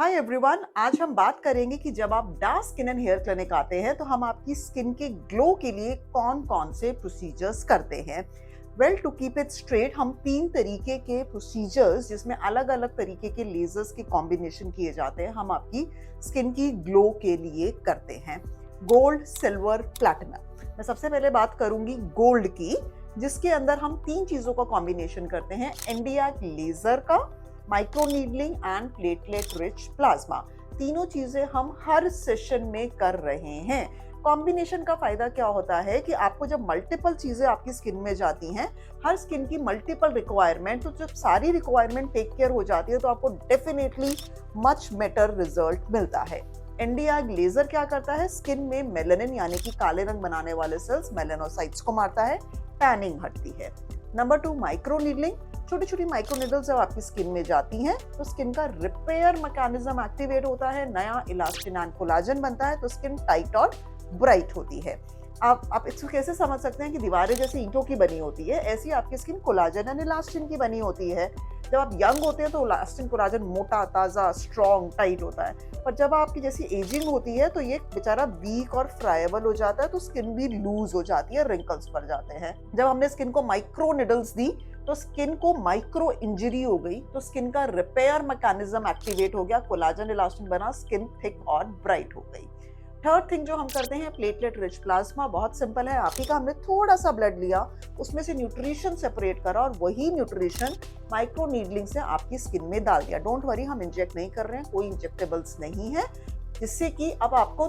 Hi everyone, आज हम बात करेंगे कि जब आप dark skin and hair clinic आते हैं तो हम आपकी स्किन के ग्लो के लिए कौन कौन से प्रोसीजर्स करते हैं। Well, to keep it straight, हम 3 तरीके के प्रोसीजर्स जिसमें अलग अलग तरीके के लेजर्स के कॉम्बिनेशन किए जाते हैं, हम आपकी स्किन की ग्लो के लिए करते हैं। Gold, silver, platinum. मैं सबसे पहले बात करूंगी गोल्ड की, जिसके अंदर हम 3 चीजों का कॉम्बिनेशन करते हैं। एनडीआर लेजर का, micro needling and platelet rich plasma. तीनों चीजें हम हर सेशन में कर रहे हैं। कॉम्बिनेशन का फायदा क्या होता है कि आपको जब मल्टीपल चीजें आपकी स्किन में जाती हैं, हर स्किन की मल्टीपल रिक्वायरमेंट, तो जब सारी रिक्वायरमेंट टेक केयर हो जाती है तो आपको डेफिनेटली मच बेटर रिजल्ट मिलता है। एनडीआर लेजर क्या करता है? स्किन में मेलानिन यानी कि काले रंग बनाने वाले सेल्स, मेलानोसाइट्स को मारता है, टैनिंग हटती है। Number 2, micro needling. छोटी छोटी माइक्रो नीडल्स जब आपकी स्किन में जाती हैं तो स्किन का रिपेयर मैकेनिज्म एक्टिवेट होता है, नया इलास्टिन एंड कोलाजन बनता है, तो स्किन टाइट और ब्राइट होती है। आप इसको कैसे समझ सकते हैं कि दीवारें जैसे ईंटों की बनी होती है, ऐसी आपकी स्किन कोलाजन एंड इलास्टिन की बनी होती है। जब आप यंग होते हैं तो इलास्टिन कोलाजन मोटा, ताज़ा, स्ट्रॉन्ग, टाइट होता है, पर जब आपकी जैसी एजिंग होती है तो ये बेचारा वीक और फ्राइबल हो जाता है, तो स्किन भी लूज हो जाती है, रिंकल्स पड़ जाते हैं। जब हमने स्किन को माइक्रो निडल्स दी तो स्किन को माइक्रो इंजरी हो गई, तो स्किन का रिपेयर मैकेनिज्म एक्टिवेट हो गया, कोलाजन इलास्टिन बना, स्किन थिक और ब्राइट हो गई। थर्ड थिंग जो हम करते हैं, प्लेटलेट रिच प्लाज्मा। बहुत सिंपल है, आप ही का हमने थोड़ा सा ब्लड लिया, उसमें से न्यूट्रिशन सेपरेट करा और वही न्यूट्रिशन माइक्रो नीडलिंग से आपकी स्किन में डाल दिया। डोंट वरी, हम इंजेक्ट नहीं कर रहे हैं, कोई इंजेक्टेबल्स नहीं है, जिससे कि अब आपको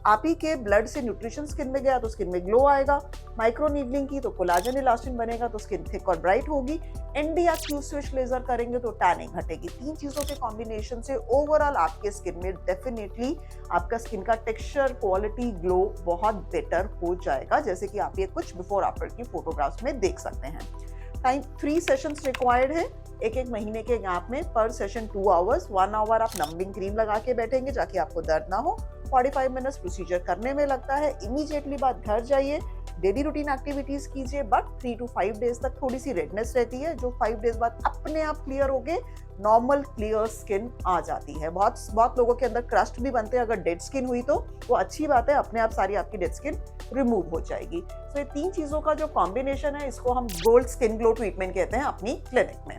आप ही के ब्लड से न्यूट्रिशन स्किन में गया तो स्किन में ग्लो आएगा। माइक्रो नीडलिंग की तो कोलाजन इलास्टिन बनेगा, तो स्किन थिक और ब्राइट होगी। एनडीआर क्यू स्विच लेजर करेंगे तो टैनिंग हटेगी। 3 चीजों के कॉम्बिनेशन से ओवरऑल आपके स्किन में डेफिनेटली आपका स्किन का टेक्सचर, क्वालिटी, ग्लो बहुत बेटर हो जाएगा, जैसे कि आप ये कुछ बिफोर आफ्टर की फोटोग्राफ्स में देख सकते हैं। टाइम 3 सेशंस रिक्वायर्ड है, एक महीने के गैप में, पर सेशन 2 आवर्स। 1 आवर आप नंबिंग क्रीम लगा के बैठेंगे ताकि आपको दर्द ना हो। 45 मिनट्स प्रोसीजर करने में लगता है। इमीडिएटली बाद घर जाइए, डेली रूटीन एक्टिविटीज कीजिए, बट 3 to 5 डेज तक थोड़ी सी रेडनेस रहती है, जो 5 डेज बाद अपने आप क्लियर होके नॉर्मल क्लियर स्किन आ जाती है। बहुत लोगों के अंदर क्रस्ट भी बनते हैं, अगर डेड स्किन हुई तो वो अच्छी बात है, अपने आप सारी आपकी डेड स्किन रिमूव हो जाएगी। तो ये 3 चीजों का जो कॉम्बिनेशन है, इसको हम गोल्ड स्किन ग्लो ट्रीटमेंट कहते हैं अपनी क्लिनिक में।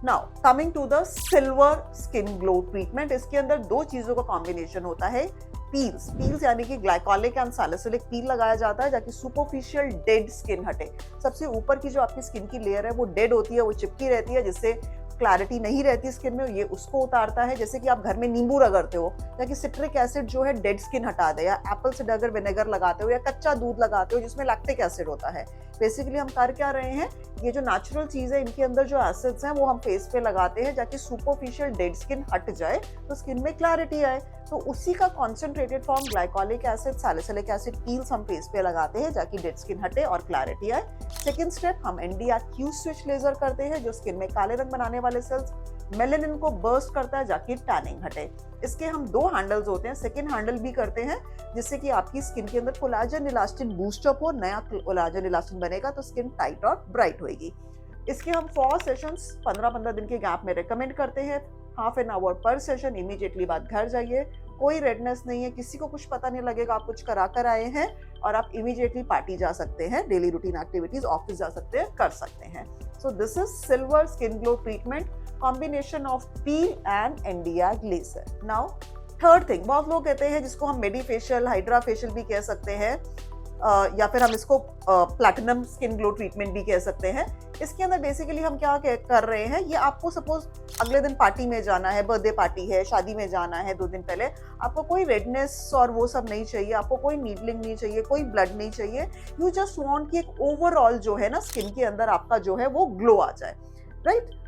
Now coming to the silver skin glow treatment, इसके अंदर 2 चीजों का कॉम्बिनेशन होता है। पील्स यानी कि ग्लाइकोलिक एंड सैलिसिलिक पील लगाया जाता है ताकि सुपरफिशियल डेड स्किन हटे। सबसे ऊपर की जो आपकी स्किन की लेयर है वो डेड होती है, वो चिपकी रहती है, जिससे क्लैरिटी नहीं रहती स्किन में, ये उसको उतारता है। जैसे कि आप घर में नींबू रगड़ते हो ताकि सिट्रिक एसिड जो है डेड स्किन हटा दे, या एप्पल साइडर विनेगर लगाते हो, या कच्चा दूध लगाते हो जिसमें लैक्टिक एसिड होता है। बेसिकली हम कर क्या रहे हैं, ये जो नेचुरल चीज है, इनके अंदर जो एसिड्स हैं वो हम फेस पे लगाते हैं ताकि सुपरफिशियल डेड स्किन हट जाए, तो स्किन में क्लैरिटी आए। तो उसी का concentrated form glycolic acid, salicylic acid peels हम फेस पे लगाते हैं ताकि डेड स्किन हटे और क्लैरिटी आए। सेकंड स्टेप, हम एनडीआर क्यू स्विच लेजर करते हैं, जो स्किन में काले रंग बनाने वाले सेल्स, मेलानिन को बर्स्ट करता है ताकि टैनिंग हटे। इसके हम 2 हैंडल्स होते हैं, सेकंड हैंडल भी करते हैं जिससे कि आपकी स्किन के अंदर कोलाजन इलास्टिन बूस्ट अप हो, नया कोलाजन इलास्टिन बनेगा तो स्किन टाइट और ब्राइट होगी। इसके हम 4 सेशंस 15-15 दिन के गैप में रिकमेंड करते हैं, हाफ एन आवर पर सेशन। इमीडिएटली बाद घर जाइए, कोई रेडनेस नहीं है, किसी को कुछ पता नहीं लगेगा आप कुछ करा कर आए हैं, और आप इमीडिएटली पार्टी जा सकते हैं, डेली रूटीन एक्टिविटीज, ऑफिस जा सकते हैं, कर सकते हैं। So this is silver skin glow treatment, combination of peel and NDR laser. Now third thing, बहुत लोग कहते हैं, जिसको हम मेडी फेशियल, हाइड्रा फेशियल भी कह सकते हैं, या फिर हम इसको प्लैटिनम स्किन ग्लो ट्रीटमेंट भी कह सकते हैं। इसके अंदर बेसिकली हम क्या कर रहे हैं, ये आपको सपोज अगले दिन पार्टी में जाना है, बर्थडे पार्टी है, शादी में जाना है 2 दिन पहले, आपको कोई रेडनेस और वो सब नहीं चाहिए, आपको कोई नीडलिंग नहीं चाहिए, कोई ब्लड नहीं चाहिए। यू जस्ट वांट कि एक ओवरऑल जो है ना स्किन के अंदर आपका जो है वो ग्लो आ जाए, राइट?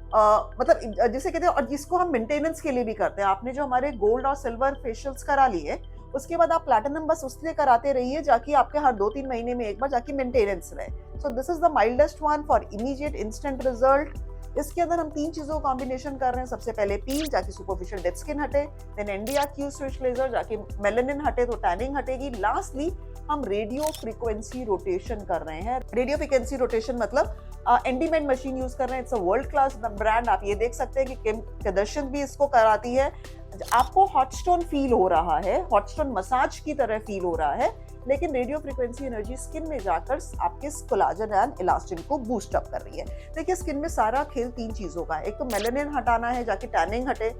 मतलब जिसे कहते हैं, और जिसको हम मेंटेनेंस के लिए भी करते हैं। आपने जो हमारे गोल्ड और सिल्वर फेशियल्स करा लिए, उसके बाद आप प्लैटिनम बस उसलिए कराते रहिए जाकि आपके हर 2-3 महीने में एक बार जाके मेंटेनेंस रहे। सो this is the mildest one for immediate instant result. इसके अंदर हम 3 चीजों का कॉम्बिनेशन कर रहे हैं। सबसे पहले पील, जाकि सुपरफिशियल डेड स्किन हटे, then NDR Q switch laser, जाकि मेलानिन हटे तो टैनिंग हटेगी। लास्टली हम रेडियो फ्रीक्वेंसी रोटेशन कर रहे हैं। रेडियो फ्रीक्वेंसी रोटेशन मतलब एंडीमेंट मशीन यूज कर रहे हैं। It's a world class brand, आप ये देख सकते हैं कि किम कदर्शन भी इसको कराती है। आपको हॉट स्टोन फील हो रहा है, हॉट स्टोन मसाज की तरह फील हो रहा है, लेकिन रेडियो फ्रीक्वेंसी एनर्जी स्किन में जाकर आपके कोलाजन एंड इलास्टिन को बूस्ट अप कर रही है। देखिए स्किन में सारा खेल 3 चीजों का है। एक तो मेलानिन हटाना है जाके टैनिंग हटे,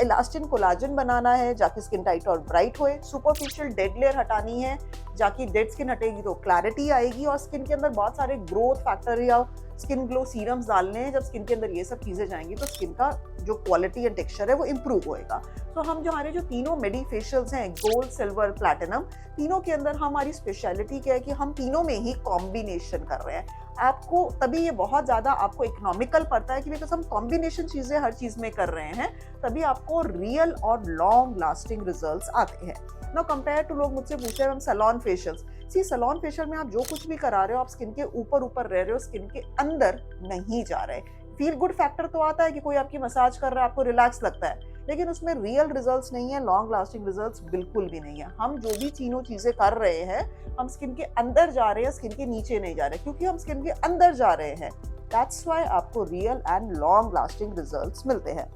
इलास्टिन कोलाजन बनाना है जाके स्किन टाइट और ब्राइट होए, सुपरफिशियल डेड लेयर हटानी है जाके डेड स्किन हटेगी तो क्लैरिटी आएगी, और स्किन के अंदर बहुत सारे ग्रोथ फैक्टर या स्किन ग्लो सीरम्स डालने हैं। जब स्किन के अंदर ये सब चीजें जाएंगी तो स्किन का जो क्वालिटी एंड टेक्सचर है वो इम्प्रूव होएगा। तो हम जो हमारे जो तीनों मेडी फेशियल्स हैं, गोल्ड, सिल्वर, प्लैटिनम, तीनों के अंदर हमारी स्पेशलिटी क्या है कि हम तीनों में ही कॉम्बिनेशन कर रहे हैं। आपको तभी ये बहुत ज्यादा आपको इकोनॉमिकल पड़ता है कि बिकॉज हम कॉम्बिनेशन चीजें हर चीज में कर रहे हैं, तभी आपको रियल और लॉन्ग लास्टिंग रिजल्ट्स आते हैं। नाउ कंपेयर टू, लोग मुझसे पूछे हम सैलून फेशियल्स, सी सैलून फेशियल में आप जो कुछ भी करा रहे हो आप स्किन के ऊपर ऊपर रह रहे हो, स्किन के अंदर नहीं जा रहे। फील गुड फैक्टर तो आता है कि कोई आपकी मसाज कर रहा है, आपको रिलैक्स लगता है, लेकिन उसमें रियल रिजल्ट्स नहीं है, लॉन्ग लास्टिंग रिजल्ट्स बिल्कुल भी नहीं है। हम जो भी तीनों चीजें कर रहे हैं, हम स्किन के अंदर जा रहे हैं, स्किन के नीचे नहीं जा रहे, क्योंकि हम स्किन के अंदर जा रहे हैं। दैट्स व्हाई आपको real and long lasting results मिलते हैं।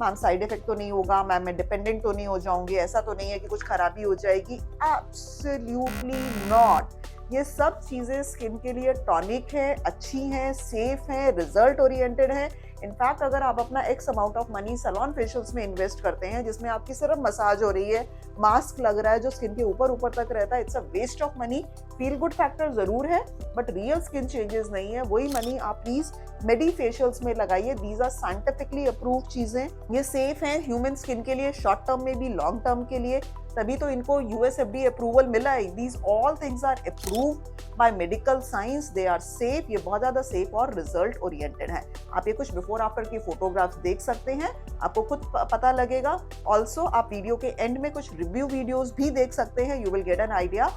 मैम साइड इफेक्ट तो नहीं होगा, मैम मैं डिपेंडेंट तो नहीं हो जाऊंगी, ऐसा तो नहीं है कि कुछ खराबी हो जाएगी, एब्सोल्युटली नॉट। ये सब चीजें स्किन के लिए टॉनिक है, अच्छी हैं, सेफ हैं, रिजल्ट ओरिएंटेड है। इनफैक्ट अगर आप अपना X amount of money salon facials में इन्वेस्ट करते हैं जिसमें आपकी सिर्फ मसाज हो रही है, मास्क लग रहा है जो स्किन के ऊपर ऊपर तक रहता है, it's a waste of money. Feel good factor जरूर है बट रियल स्किन चेंजेस नहीं है। वही मनी आप प्लीज मेडी फेशियल्स में लगाइए। दीज आर साइंटिफिकली अप्रूव्ड चीजें, ये सेफ हैं ह्यूमन स्किन के लिए, शॉर्ट टर्म में भी, लॉन्ग टर्म के लिए, तभी तो इनको यूएसएफडीए अप्रूवल मिला है। These all things are approved by medical science, they are safe. ये बहुत ज्यादा सेफ और रिजल्ट ओरिएंटेड है। आप ये कुछ बिफोर आफ्टर की फोटोग्राफ्स देख सकते हैं, आपको खुद पता लगेगा। ऑल्सो आप वीडियो के एंड में कुछ रिव्यू वीडियोस भी देख सकते हैं, you will get an idea.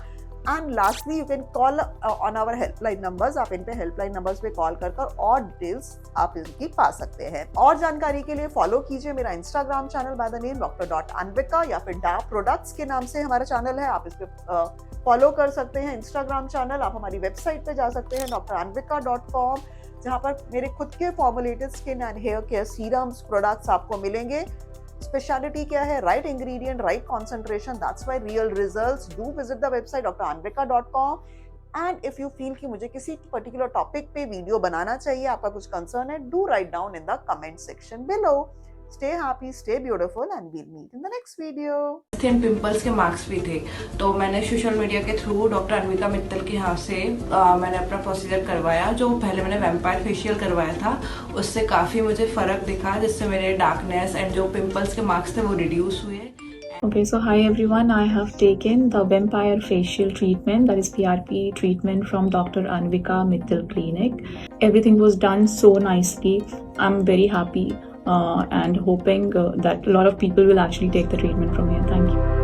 And lastly you can call on our helpline numbers, आप इन पे हेल्पलाइन नंबर्स पे कॉल कर और डिटेल्स आप इनकी पा सकते हैं। और जानकारी के लिए फॉलो कीजिए मेरा Instagram channel by the name dr.anvika, या फिर डा प्रोडक्ट्स के नाम से हमारा चैनल है, आप इस पे फॉलो कर सकते हैं इंस्टाग्राम चैनल। आप हमारी वेबसाइट पे जा सकते हैं dranvika.com, जहाँ पर मेरे खुद के formulated skin and hair care serums products आपको मिलेंगे। स्पेशलिटी क्या है? Right ingredient, right concentration, that's why real results. Do visit the website dranvika.com। And if you feel कि मुझे किसी पर्टिकुलर टॉपिक पे वीडियो बनाना चाहिए, आपका कुछ कंसर्न है, do write down in the comment section below. Stay happy, stay beautiful, and we'll meet in the next video. Thin pimples के मार्क्स भी थे, तो मैंने सोशल मीडिया के थ्रू डॉक्टर अनविका मित्तल के यहाँ से मैंने अपना प्रोसीजर करवाया। जो पहले मैंने वैम्पायर फेशियल करवाया था उससे काफ़ी मुझे फ़र्क दिखा, जिससे मेरे डार्कनेस एंड जो पिंपल्स के मार्क्स थे वो रिड्यूस हुए। Okay, so hi everyone, I have taken the vampire facial treatment, that is PRP treatment from Dr. Anvika Mittal Clinic. Everything was done so nicely. I'm very happy and hoping that a lot of people will actually take the treatment from here. Thank you.